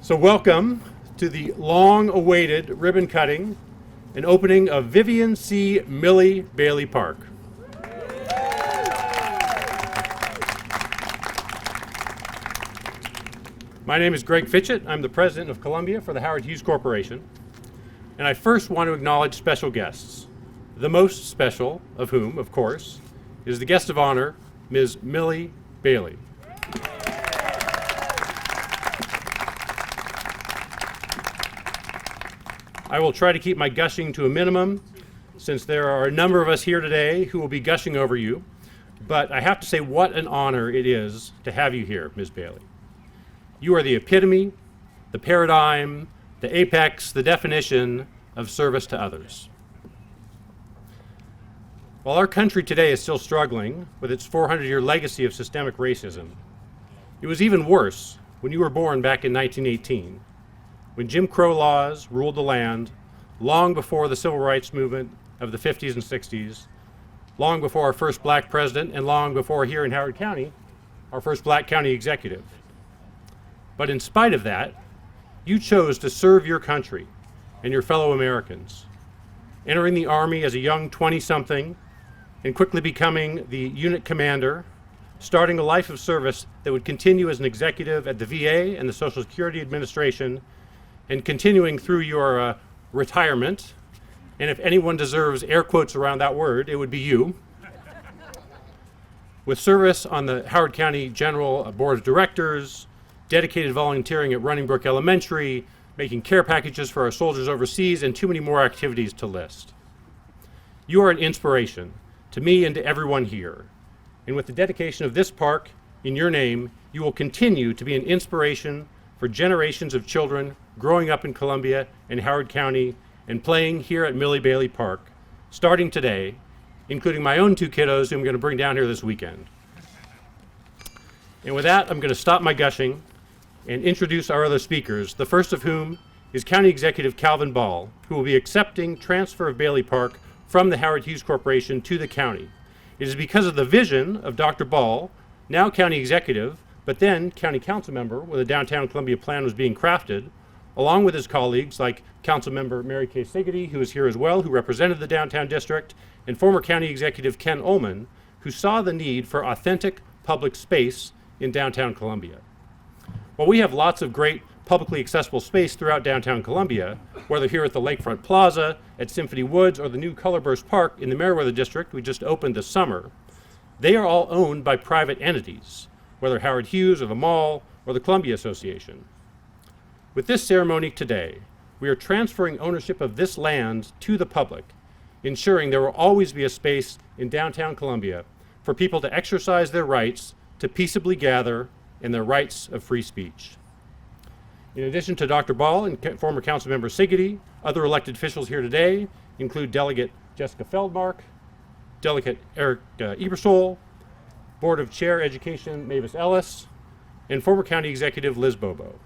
So welcome to the long-awaited ribbon cutting and opening of Vivian C. Millie Bailey Park. My name is Greg Fitchett. I'm the president of Columbia for the Howard Hughes Corporation. And I first want to acknowledge special guests, the most special of whom, of course, is the guest of honor, Ms. Millie Bailey. I will try to keep my gushing to a minimum, since there are a number of us here today who will be gushing over you. But I have to say what an honor it is to have you here, Ms. Bailey. You are the epitome, the paradigm, the apex, the definition of service to others. While our country today is still struggling with its 400-year legacy of systemic racism, it was even worse when you were born back in 1918, when Jim Crow laws ruled the land, long before the civil rights movement of the 50s and 60s, long before our first black president, and long before here in Howard County, our first black county executive. But in spite of that, you chose to serve your country and your fellow Americans, entering the Army as a young 20-something and quickly becoming the unit commander, starting a life of service that would continue as an executive at the VA and the Social Security Administration, and continuing through your retirement. And if anyone deserves air quotes around that word, it would be you. With service on the Howard County General Board of Directors, dedicated volunteering at Running Brook Elementary, making care packages for our soldiers overseas, and too many more activities to list. You are an inspiration to me and to everyone here. And with the dedication of this park in your name, you will continue to be an inspiration for generations of children growing up in Columbia and Howard County and playing here at Millie Bailey Park, starting today, including my own two kiddos who I'm going to bring down here this weekend. And with that, I'm going to stop my gushing and introduce our other speakers, the first of whom is County Executive Calvin Ball, who will be accepting transfer of Bailey Park from the Howard Hughes Corporation to the county. It is because of the vision of Dr. Ball, now County Executive, but then County Council member when the Downtown Columbia Plan was being crafted, along with his colleagues like Council Member Mary Kay Siggety, who is here as well, who represented the Downtown District, and former County Executive Ken Ullman, who saw the need for authentic public space in downtown Columbia. While we have lots of great publicly accessible space throughout downtown Columbia, whether here at the Lakefront Plaza, at Symphony Woods, or the new Colorburst Park in the Meriwether District we just opened this summer, they are all owned by private entities, whether Howard Hughes or the Mall or the Columbia Association. With this ceremony today, we are transferring ownership of this land to the public, ensuring there will always be a space in downtown Columbia for people to exercise their rights to peaceably gather and their rights of free speech. In addition to Dr. Ball and former Councilmember Siggety, other elected officials here today include Delegate Jessica Feldmark, Delegate Eric Ebersole, Board of Chair Education Mavis Ellis, and former County Executive Liz Bobo.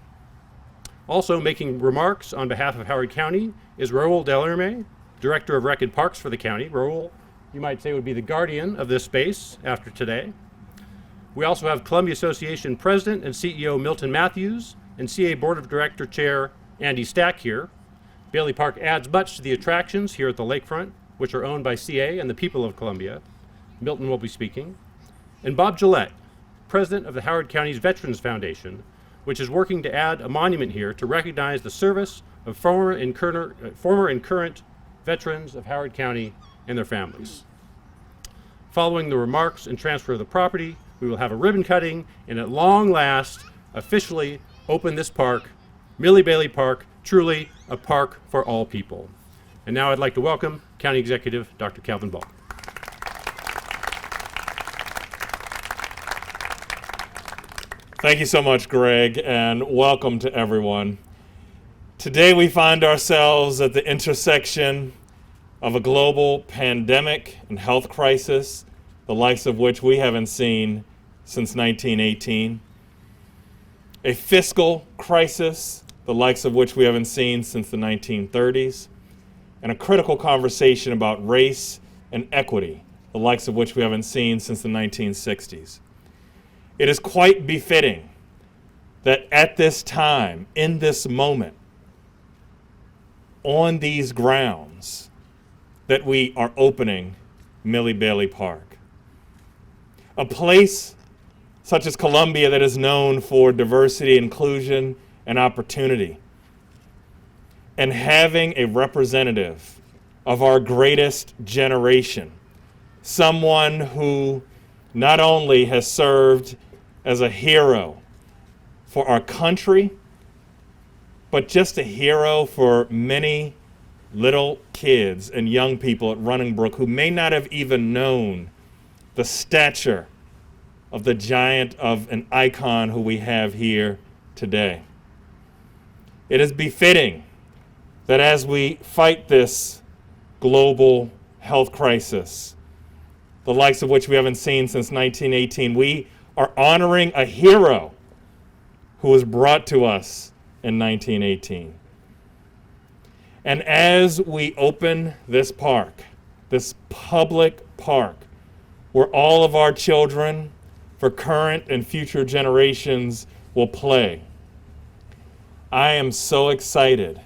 Also making remarks on behalf of Howard County is Raul Delerme, Director of Rec and Parks for the county. Raul, you might say, would be the guardian of this space after today. We also have Columbia Association President and CEO Milton Matthews and CA Board of Director Chair Andy Stack here. Bailey Park adds much to the attractions here at the lakefront, which are owned by CA and the people of Columbia. Milton will be speaking. And Bob Gillette, President of the Howard County's Veterans Foundation, which is working to add a monument here to recognize the service of former and current veterans of Howard County and their families. Following the remarks and transfer of the property, we will have a ribbon cutting and at long last officially open this park, Millie Bailey Park, truly a park for all people. And now I'd like to welcome County Executive Dr. Calvin Ball. Thank you so much, Greg, and welcome to everyone. Today we find ourselves at the intersection of a global pandemic and health crisis, the likes of which we haven't seen since 1918. A fiscal crisis, the likes of which we haven't seen since the 1930s. And a critical conversation about race and equity, the likes of which we haven't seen since the 1960s. It is quite befitting that at this time, in this moment, on these grounds, that we are opening Millie Bailey Park. A place such as Columbia that is known for diversity, inclusion, and opportunity. And having a representative of our greatest generation, someone who not only has served as a hero for our country, but just a hero for many little kids and young people at Running Brook who may not have even known the stature of the giant of an icon who we have here today. It is befitting that as we fight this global health crisis, the likes of which we haven't seen since 1918, we are honoring a hero who was brought to us in 1918. And as we open this park, this public park, where all of our children for current and future generations will play, I am so excited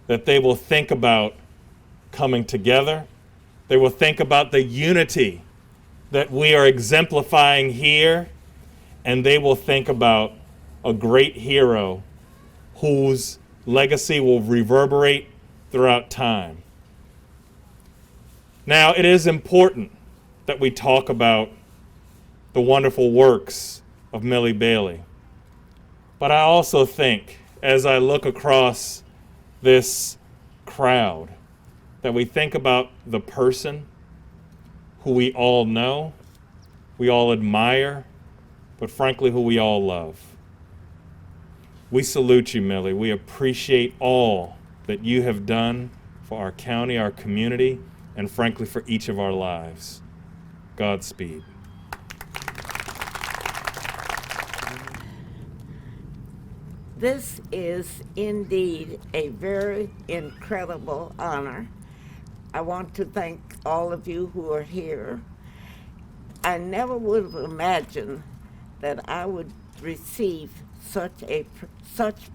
that they will think about coming together. They will think about the unity that we are exemplifying here, and they will think about a great hero whose legacy will reverberate throughout time. Now, it is important that we talk about the wonderful works of Millie Bailey. But I also think, as I look across this crowd, that we think about the person who we all know, we all admire, but frankly, who we all love. We salute you, Millie. We appreciate all that you have done for our county, our community, and frankly, for each of our lives. Godspeed. This is indeed a very incredible honor. I want to thank all of you who are here. I never would have imagined that I would receive such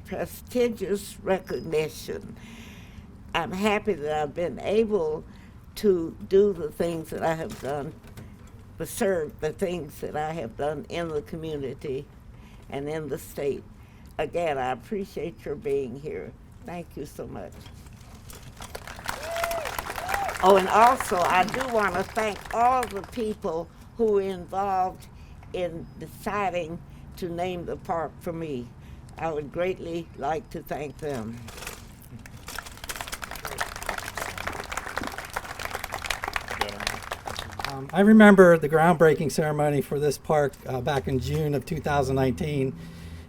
prestigious recognition. I'm happy that I've been able to do the things that I have done, to serve the things that I have done in the community and in the state. Again, I appreciate your being here. Thank you so much. Oh, and also, I do want to thank all the people who were involved in deciding to name the park for me. I would greatly like to thank them. I remember the groundbreaking ceremony for this park back in June of 2019.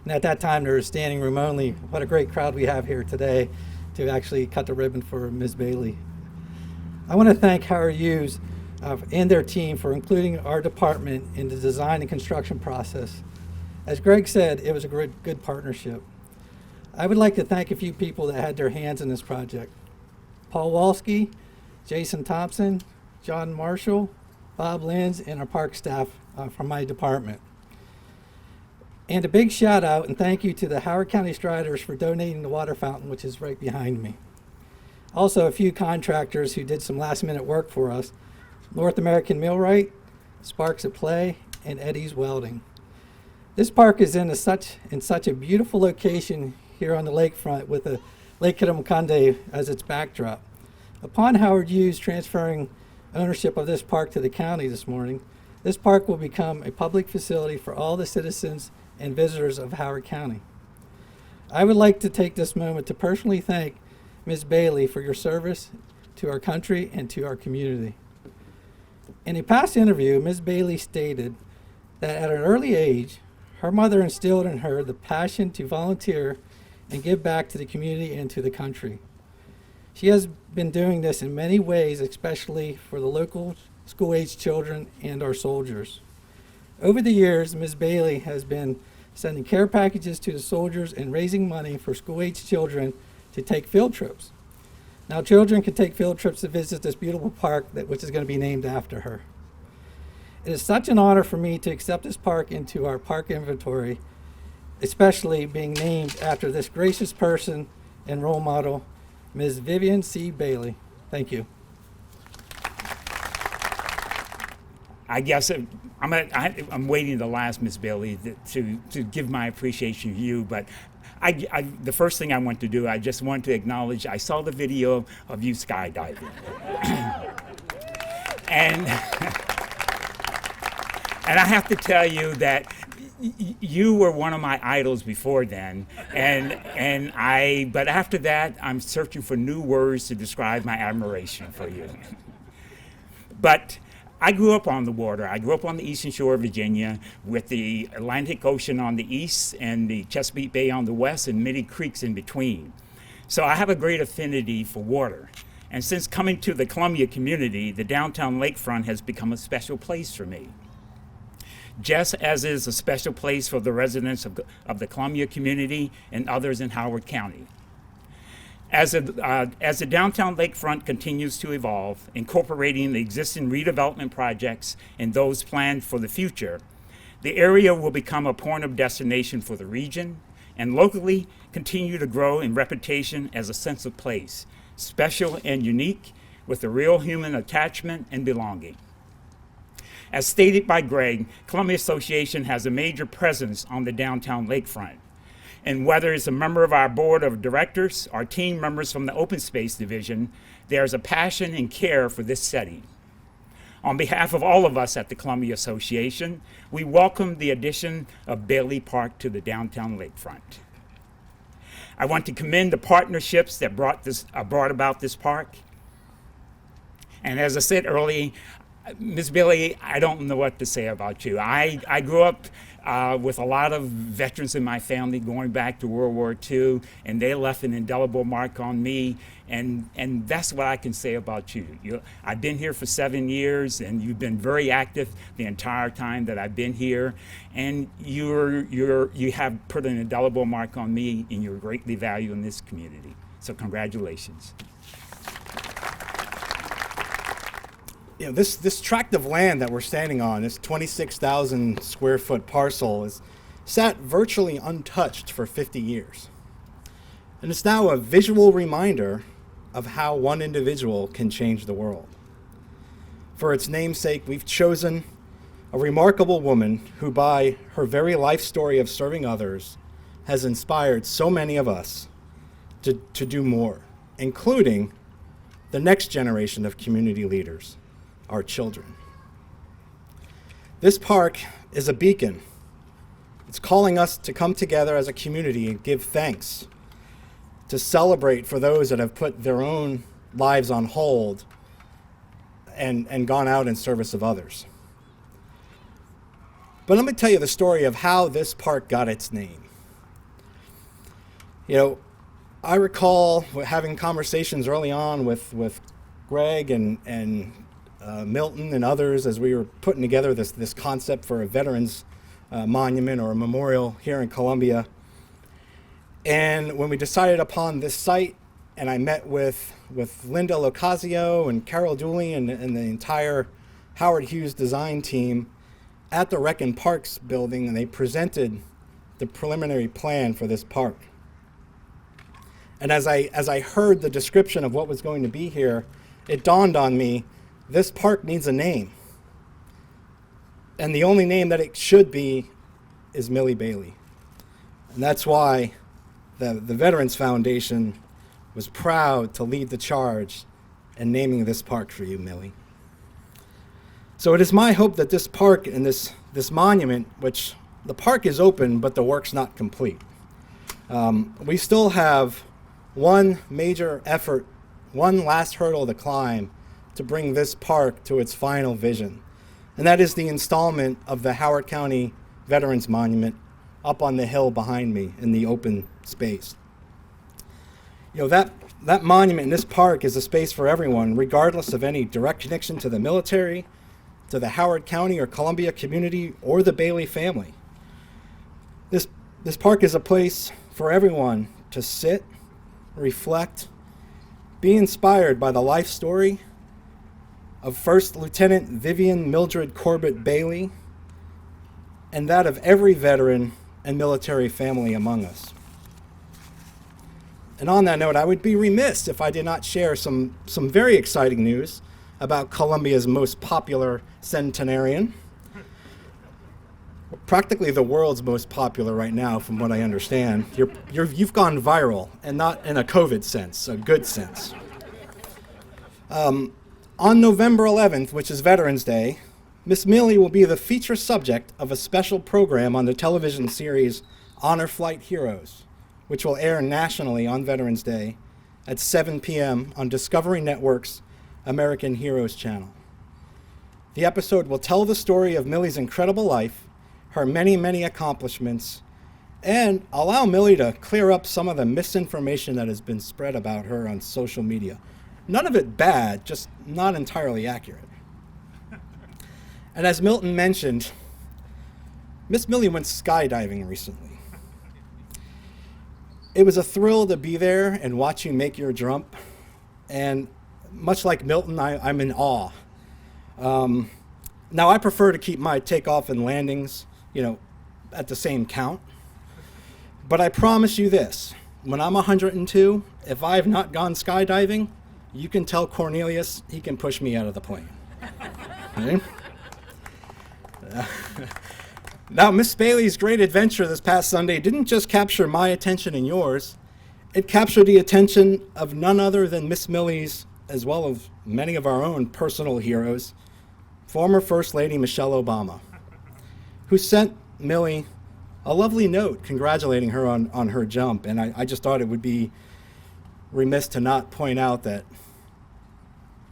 And at that time, there was standing room only. What a great crowd we have here today to actually cut the ribbon for Ms. Bailey. I want to thank Howard Hughes and their team for including our department in the design and construction process. As Greg said, it was a good partnership. I would like to thank a few people that had their hands in this project. Paul Walski, Jason Thompson, John Marshall, Bob Lenz, and our park staff from my department. And a big shout out and thank you to the Howard County Striders for donating the water fountain, which is right behind me. Also, a few contractors who did some last minute work for us: North American Millwright, Sparks at Play, and Eddie's Welding. This park is in such a beautiful location here on the lakefront with the Lake Kittamukunde as its backdrop. Upon Howard Hughes transferring ownership of this park to the county this morning, this park will become a public facility for all the citizens and visitors of Howard County. I would like to take this moment to personally thank Ms. Bailey for your service to our country and to our community. In a past interview, Ms. Bailey stated that at an early age, her mother instilled in her the passion to volunteer and give back to the community and to the country. She has been doing this in many ways, especially for the local school-age children and our soldiers. Over the years, Ms. Bailey has been sending care packages to the soldiers and raising money for school-age children to take field trips. Now, children can take field trips to visit this beautiful park which is going to be named after her. It is such an honor for me to accept this park into our park inventory especially being named after this gracious person and role model, Ms. Vivian C. Bailey. Thank you. I guess I'm waiting to last, Ms. Bailey, to give my appreciation to you. But the first thing I want to do, I just want to acknowledge I saw the video of you skydiving, and I have to tell you that you were one of my idols before then, but after that, I'm searching for new words to describe my admiration for you. But I grew up on the water. I grew up on the eastern shore of Virginia with the Atlantic Ocean on the east and the Chesapeake Bay on the west and many creeks in between. So I have a great affinity for water. And since coming to the Columbia community, the downtown lakefront has become a special place for me. Just as is a special place for the residents of the Columbia community and others in Howard County. As the downtown lakefront continues to evolve, incorporating the existing redevelopment projects and those planned for the future, the area will become a point of destination for the region and locally continue to grow in reputation as a sense of place, special and unique, with a real human attachment and belonging. As stated by Greg, Columbia Association has a major presence on the downtown lakefront. And whether it's a member of our board of directors or team members from the open space division, there's a passion and care for this setting. On behalf of all of us at the Columbia Association, we welcome the addition of Bailey Park to the downtown lakefront. I want to commend the partnerships that brought about this park. And as I said earlier, Ms. Bailey, I don't know what to say about you. I grew up with a lot of veterans in my family going back to World War II, and they left an indelible mark on me, and that's what I can say about you. I've been here for 7 years, and you've been very active the entire time that I've been here, and you have put an indelible mark on me, and you're greatly valued in this community. So congratulations. You know, this tract of land that we're standing on, this 26,000 square foot parcel, is sat virtually untouched for 50 years. And it's now a visual reminder of how one individual can change the world. For its namesake, we've chosen a remarkable woman who, by her very life story of serving others, has inspired so many of us to do more, including the next generation of community leaders, our children. This park is a beacon. It's calling us to come together as a community and give thanks, to celebrate for those that have put their own lives on hold and gone out in service of others. But let me tell you the story of how this park got its name. You know, I recall having conversations early on with Greg and Milton and others as we were putting together this concept for a veterans monument or a memorial here in Columbia. And when we decided upon this site, and I met with Linda Locasio and Carol Dooley and the entire Howard Hughes design team at the Rec and Parks building, and they presented the preliminary plan for this park. And as I heard the description of what was going to be here, it dawned on me, this park needs a name. And the only name that it should be is Millie Bailey. And that's why the Veterans Foundation was proud to lead the charge in naming this park for you, Millie. So it is my hope that this park and this monument, which the park is open, but the work's not complete. We still have one major effort, one last hurdle to climb to bring this park to its final vision. And that is the installment of the Howard County Veterans Monument up on the hill behind me in the open space. You know, that monument in this park is a space for everyone, regardless of any direct connection to the military, to the Howard County or Columbia community, or the Bailey family. This park is a place for everyone to sit, reflect, be inspired by the life story of First Lieutenant Vivian Mildred Corbett Bailey, and that of every veteran and military family among us. And on that note, I would be remiss if I did not share some very exciting news about Colombia's most popular centenarian. Practically the world's most popular right now, from what I understand. You've gone viral, and not in a COVID sense, a good sense. On November 11th, which is Veterans Day, Miss Millie will be the feature subject of a special program on the television series Honor Flight Heroes, which will air nationally on Veterans Day at 7 p.m. on Discovery Network's American Heroes channel. The episode will tell the story of Millie's incredible life, her many, many accomplishments, and allow Millie to clear up some of the misinformation that has been spread about her on social media. None of it bad, just not entirely accurate. And as Milton mentioned, Miss Millie went skydiving recently. It was a thrill to be there and watch you make your jump. And much like Milton, I'm in awe. Now, I prefer to keep my takeoff and landings, at the same count. But I promise you this, when I'm 102, if I have not gone skydiving, you can tell Cornelius he can push me out of the plane. Okay? Now, Miss Bailey's great adventure this past Sunday didn't just capture my attention and yours. It captured the attention of none other than Miss Millie's, as well as many of our own personal heroes, former First Lady Michelle Obama, who sent Millie a lovely note congratulating her on her jump. And I just thought it would be remiss to not point out that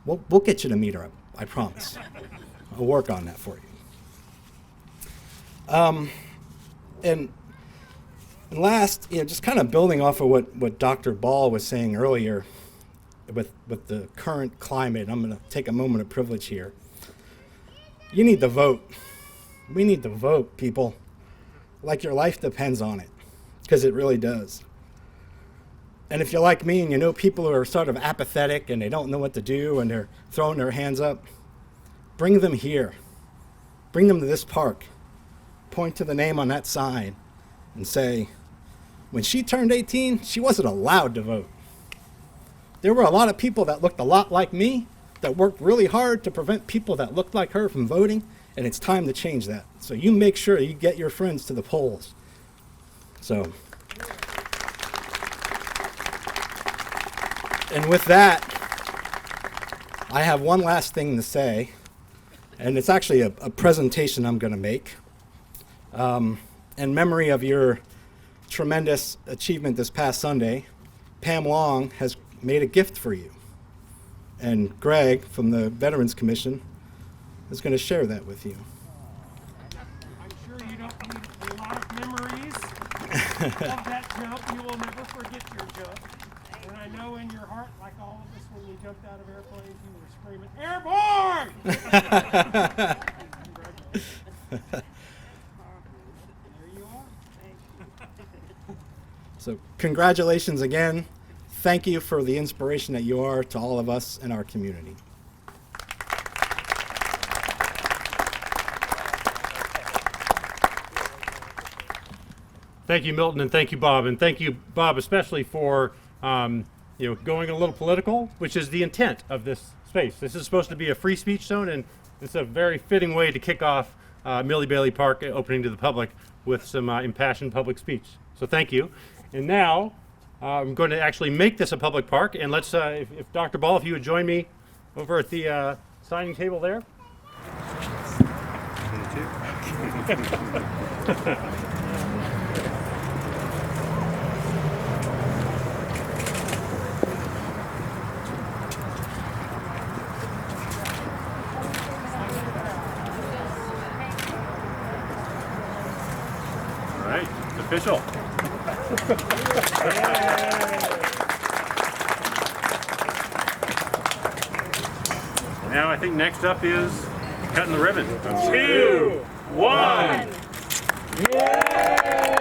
we'll get you to meet her, I promise. I'll work on that for you. And last, just kind of building off of what Dr. Ball was saying earlier with the current climate, I'm going to take a moment of privilege here. You need to vote. We need to vote, people. Like your life depends on it, because it really does. And if you're like me and you know people who are sort of apathetic and they don't know what to do and they're throwing their hands up, bring them here. Bring them to this park. Point to the name on that sign and say, when she turned 18, she wasn't allowed to vote. There were a lot of people that looked a lot like me that worked really hard to prevent people that looked like her from voting, and it's time to change that. So you make sure you get your friends to the polls. So, and with that, I have one last thing to say, and it's actually a presentation I'm going to make. In memory of your tremendous achievement this past Sunday, Pam Long has made a gift for you. And Greg from the Veterans Commission is going to share that with you. I'm sure you don't need a lot of memories of that jump. You will never forget your jump. And I know in your heart, like all of us, when you jumped out of airplanes, you were screaming, "Airborne!" Congratulations. There you are. Thank you. So congratulations again. Thank you for the inspiration that you are to all of us in our community. Thank you, Milton, and thank you, Bob. And thank you, Bob, especially for going a little political, which is the intent of this space. This is supposed to be a free speech zone, and it's a very fitting way to kick off Millie Bailey Park opening to the public with some impassioned public speech. So thank you. And now I'm going to actually make this a public park, and let's, if Dr. Ball, if you would join me over at the signing table there. All right, it's official. Now I think next up is cutting the ribbon. 2, 1. Yay!